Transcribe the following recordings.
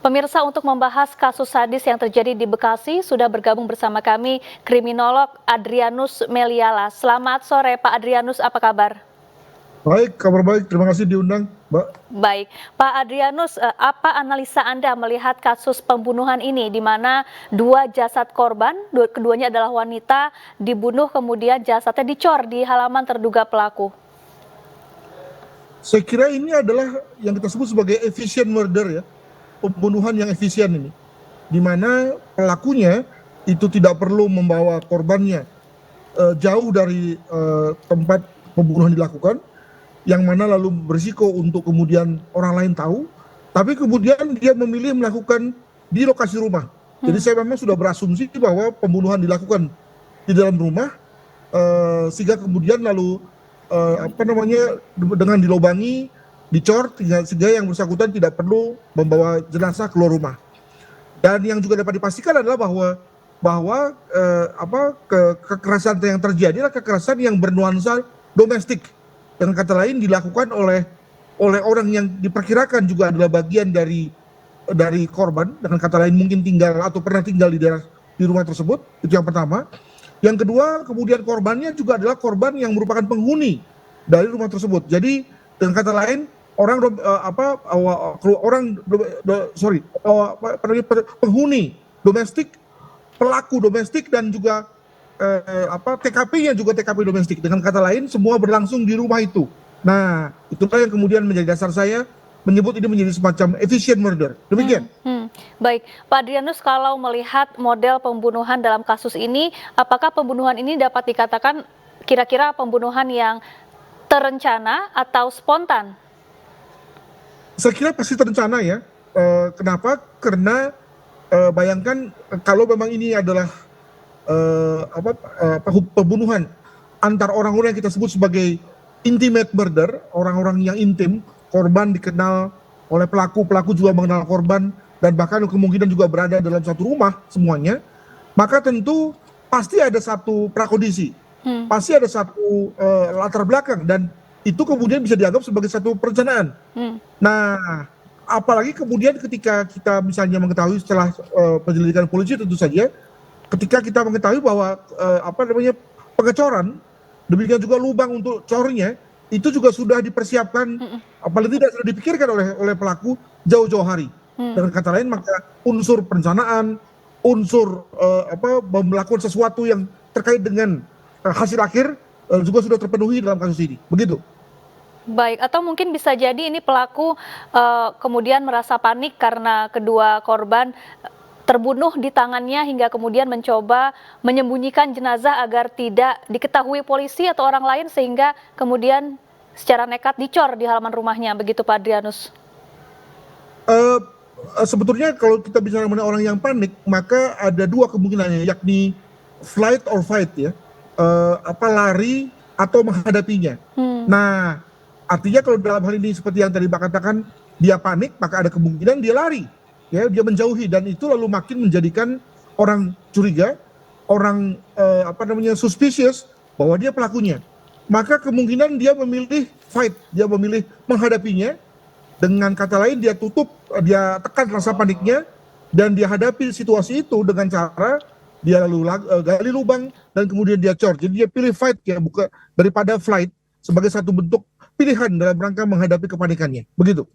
Pemirsa, untuk membahas kasus sadis yang terjadi di Bekasi, sudah bergabung bersama kami kriminolog Adrianus Meliala. Selamat sore Pak Adrianus, apa kabar? Baik, kabar baik. Terima kasih diundang, Mbak. Baik, Pak Adrianus, apa analisa Anda melihat kasus pembunuhan ini di mana dua jasad korban, keduanya adalah wanita, dibunuh kemudian jasadnya dicor di halaman terduga pelaku? Saya kira ini adalah yang kita sebut sebagai efficient murder ya, pembunuhan yang efisien ini, di mana pelakunya itu tidak perlu membawa korbannya jauh dari tempat pembunuhan dilakukan, yang mana lalu berisiko untuk kemudian orang lain tahu, tapi kemudian dia memilih melakukan di lokasi rumah. Jadi saya memang sudah berasumsi bahwa pembunuhan dilakukan di dalam rumah, sehingga kemudian lalu dengan dilobangi, dicor, sehingga yang bersangkutan tidak perlu membawa jenazah keluar rumah. Dan yang juga dapat dipastikan adalah bahwa kekerasan yang terjadi adalah kekerasan yang bernuansa domestik. Dengan kata lain dilakukan oleh orang yang diperkirakan juga adalah bagian dari korban. Dengan kata lain mungkin tinggal atau pernah tinggal di rumah tersebut. Itu yang pertama. Yang kedua, kemudian korbannya juga adalah korban yang merupakan penghuni dari rumah tersebut. Jadi dengan kata lain penghuni domestik, pelaku domestik, dan juga TKP-nya juga TKP domestik. Dengan kata lain semua berlangsung di rumah itu. Nah, itulah yang kemudian menjadi dasar saya menyebut ini menjadi semacam efficient murder. Demikian. Baik, Pak Adrianus, kalau melihat model pembunuhan dalam kasus ini, apakah pembunuhan ini dapat dikatakan kira-kira pembunuhan yang terencana atau spontan? Saya kira pasti terencana ya. Kenapa? Karena bayangkan kalau memang ini adalah pembunuhan antar orang-orang yang kita sebut sebagai intimate murder, orang-orang yang intim, korban dikenal oleh pelaku juga mengenal korban, dan bahkan kemungkinan juga berada dalam satu rumah semuanya, maka tentu pasti ada satu prakondisi, pasti ada satu latar belakang, dan itu kemudian bisa dianggap sebagai satu perencanaan. Nah, apalagi kemudian ketika kita misalnya mengetahui setelah penyelidikan polisi, tentu saja ketika kita mengetahui bahwa pengecoran, demikian juga lubang untuk cornya itu juga sudah dipersiapkan, paling tidak sudah dipikirkan oleh pelaku jauh-jauh hari. Dengan kata lain, maka unsur perencanaan, unsur melakukan sesuatu yang terkait dengan hasil akhir juga sudah terpenuhi dalam kasus ini. Begitu. Baik, atau mungkin bisa jadi ini pelaku kemudian merasa panik karena kedua korban terbunuh di tangannya hingga kemudian mencoba menyembunyikan jenazah agar tidak diketahui polisi atau orang lain, sehingga kemudian secara nekat dicor di halaman rumahnya. Begitu Pak Adrianus? Sebetulnya kalau kita bicara mengenai orang yang panik, maka ada dua kemungkinannya, yakni flight or fight ya, lari atau menghadapinya. Nah, artinya kalau dalam hal ini seperti yang tadi Mbak katakan, dia panik, maka ada kemungkinan dia lari. Ya, dia menjauhi, dan itu lalu makin menjadikan orang curiga, orang suspicious bahwa dia pelakunya. Maka kemungkinan dia memilih fight, dia memilih menghadapinya. Dengan kata lain, dia tekan rasa paniknya, dan dia hadapi situasi itu dengan cara dia lalu gali lubang dan kemudian dia cor. Jadi dia pilih fight ya, bukan daripada flight, sebagai satu bentuk pilihan dalam rangka menghadapi kepanikannya. Begitu.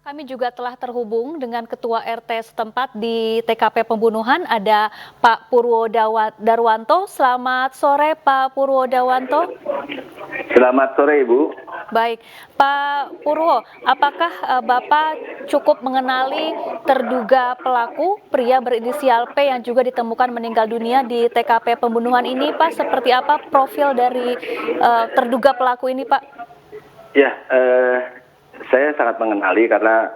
Kami juga telah terhubung dengan Ketua RT setempat di TKP pembunuhan, ada Pak Purwo Darwanto. Selamat sore Pak Purwo Darwanto. Selamat sore Ibu. Baik, Pak Purwo, apakah Bapak cukup mengenali terduga pelaku pria berinisial P yang juga ditemukan meninggal dunia di TKP pembunuhan ini, Pak? Seperti apa profil dari terduga pelaku ini, Pak? Ya, saya sangat mengenali karena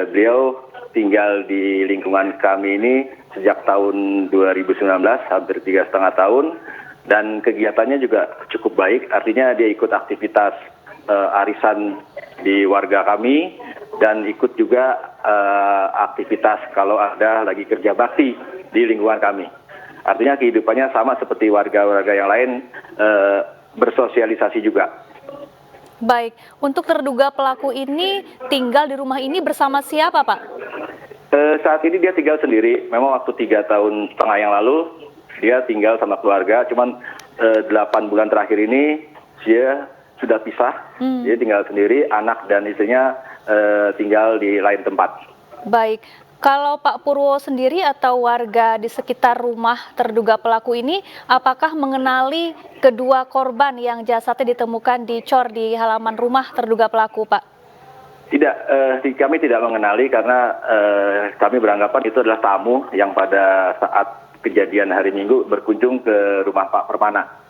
beliau tinggal di lingkungan kami ini sejak tahun 2019, hampir 3,5 tahun, dan kegiatannya juga cukup baik. Artinya dia ikut aktivitas arisan di warga kami, dan ikut juga aktivitas kalau ada lagi kerja bakti di lingkungan kami. Artinya kehidupannya sama seperti warga-warga yang lain, bersosialisasi juga. Baik, untuk terduga pelaku ini tinggal di rumah ini bersama siapa, Pak? Saat ini dia tinggal sendiri. Memang waktu 3 tahun setengah yang lalu dia tinggal sama keluarga. Cuman 8 bulan terakhir ini dia sudah pisah. Dia tinggal sendiri. Anak dan istrinya tinggal di lain tempat. Baik, kalau Pak Purwo sendiri atau warga di sekitar rumah terduga pelaku ini, apakah mengenali kedua korban yang jasadnya ditemukan dicor di halaman rumah terduga pelaku, Pak? Tidak, kami tidak mengenali karena kami beranggapan itu adalah tamu yang pada saat kejadian hari Minggu berkunjung ke rumah Pak Permana.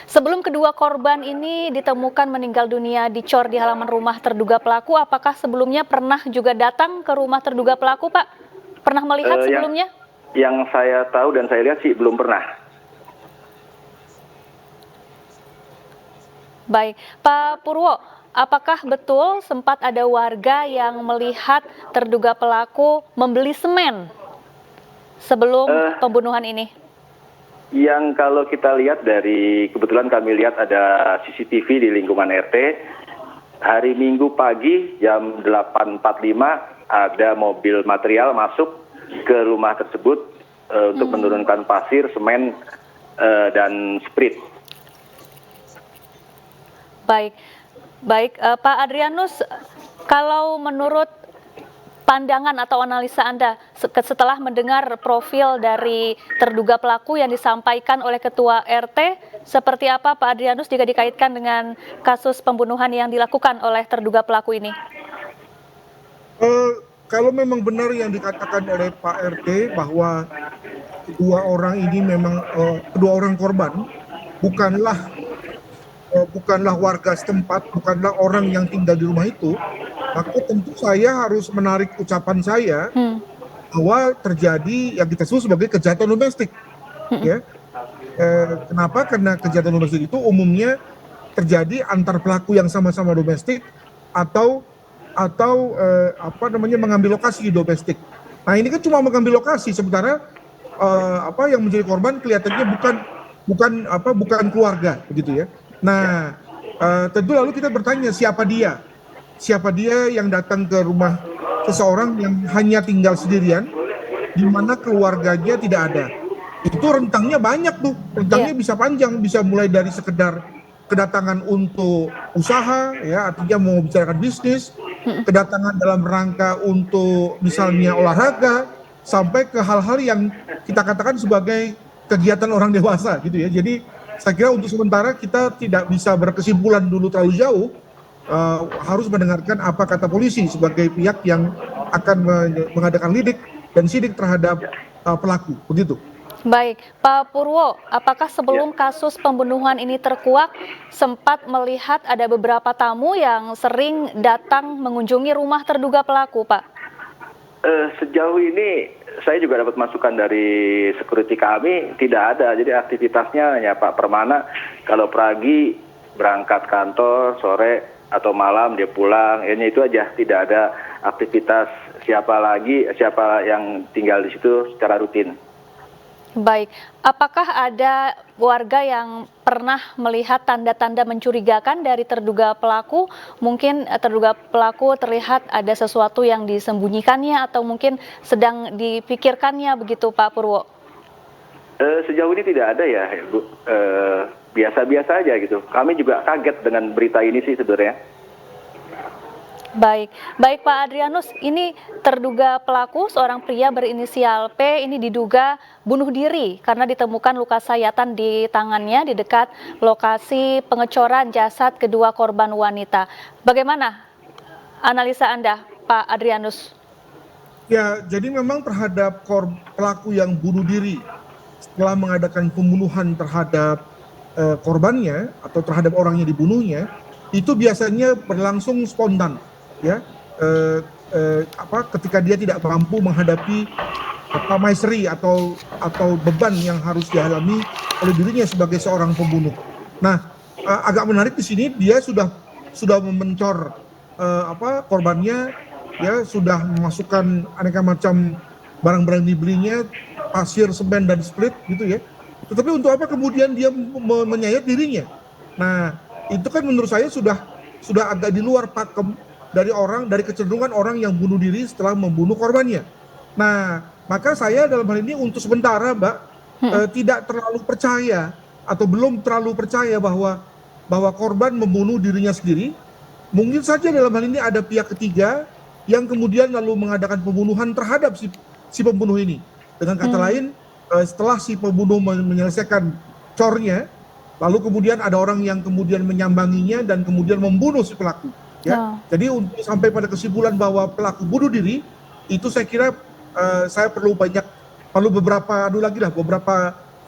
Sebelum kedua korban ini ditemukan meninggal dunia dicor di halaman rumah terduga pelaku, apakah sebelumnya pernah juga datang ke rumah terduga pelaku, Pak? Pernah melihat sebelumnya? Yang saya tahu dan saya lihat sih belum pernah. Baik, Pak Purwo, apakah betul sempat ada warga yang melihat terduga pelaku membeli semen sebelum pembunuhan ini? Yang kalau kita lihat dari, kebetulan kami lihat ada CCTV di lingkungan RT, hari Minggu pagi jam 8.45 ada mobil material masuk ke rumah tersebut untuk menurunkan pasir, semen, dan sprit. Baik, baik, Pak Adrianus, kalau menurut pandangan atau analisa Anda setelah mendengar profil dari terduga pelaku yang disampaikan oleh Ketua RT, seperti apa Pak Adrianus jika dikaitkan dengan kasus pembunuhan yang dilakukan oleh terduga pelaku ini? Kalau memang benar yang dikatakan oleh Pak RT bahwa kedua orang ini memang kedua orang korban bukanlah warga setempat, bukanlah orang yang tinggal di rumah itu, maka tentu saya harus menarik ucapan saya bahwa terjadi yang kita sebut sebagai kejahatan domestik. Ya, kenapa? Karena kejahatan domestik itu umumnya terjadi antar pelaku yang sama-sama domestik atau mengambil lokasi domestik. Nah ini kan cuma mengambil lokasi, sementara yang menjadi korban kelihatannya bukan keluarga, begitu ya. Nah, tentu lalu kita bertanya siapa dia yang datang ke rumah seseorang yang hanya tinggal sendirian, di mana keluarganya tidak ada. Itu rentangnya banyak tuh, rentangnya bisa panjang, bisa mulai dari sekedar kedatangan untuk usaha, ya artinya mau bicarakan bisnis, kedatangan dalam rangka untuk misalnya olahraga, sampai ke hal-hal yang kita katakan sebagai kegiatan orang dewasa gitu ya. Jadi saya kira untuk sementara kita tidak bisa berkesimpulan dulu terlalu jauh, harus mendengarkan apa kata polisi sebagai pihak yang akan mengadakan lidik dan sidik terhadap pelaku, begitu. Baik, Pak Purwo, apakah sebelum kasus pembunuhan ini terkuak sempat melihat ada beberapa tamu yang sering datang mengunjungi rumah terduga pelaku, Pak? Sejauh ini saya juga dapat masukan dari security kami, tidak ada. Jadi aktivitasnya hanya Pak Permana kalau pagi berangkat kantor, sore atau malam dia pulang, hanya itu aja. Tidak ada aktivitas siapa yang tinggal di situ secara rutin. Baik, apakah ada warga yang pernah melihat tanda-tanda mencurigakan dari terduga pelaku? Mungkin terduga pelaku terlihat ada sesuatu yang disembunyikannya atau mungkin sedang dipikirkannya begitu Pak Purwo? Sejauh ini tidak ada ya Bu, biasa-biasa aja gitu. Kami juga kaget dengan berita ini sih sebenarnya. Baik, baik Pak Adrianus, ini terduga pelaku seorang pria berinisial P ini diduga bunuh diri karena ditemukan luka sayatan di tangannya di dekat lokasi pengecoran jasad kedua korban wanita. Bagaimana analisa Anda, Pak Adrianus? Ya, jadi memang terhadap pelaku yang bunuh diri setelah mengadakan pembunuhan terhadap korbannya atau terhadap orang yang dibunuhnya, itu biasanya berlangsung spontan. Ya, ketika dia tidak mampu menghadapi mastery atau beban yang harus dialami oleh dirinya sebagai seorang pembunuh. Nah, agak menarik di sini dia sudah memencor korbannya, ya sudah memasukkan aneka macam barang-barang dibelinya, pasir, semen dan split gitu ya. Tetapi untuk apa kemudian dia menyayat dirinya? Nah, itu kan menurut saya sudah agak di luar pakem dari kecenderungan orang yang bunuh diri setelah membunuh korbannya. Nah, maka saya dalam hal ini untuk sementara, Mbak, tidak terlalu percaya atau belum terlalu percaya bahwa korban membunuh dirinya sendiri. Mungkin saja dalam hal ini ada pihak ketiga yang kemudian lalu mengadakan pembunuhan terhadap si pembunuh ini. Dengan kata lain, setelah si pembunuh menyelesaikan cornya, lalu kemudian ada orang yang kemudian menyambanginya dan kemudian membunuh si pelaku. Ya, jadi untuk sampai pada kesimpulan bahwa pelaku bunuh diri, itu saya kira saya perlu beberapa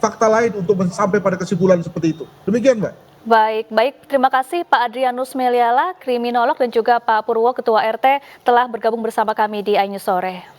fakta lain untuk sampai pada kesimpulan seperti itu. Demikian, Mbak. Baik. Terima kasih Pak Adrianus Meliala, kriminolog, dan juga Pak Purwo, Ketua RT, telah bergabung bersama kami di iNews Sore.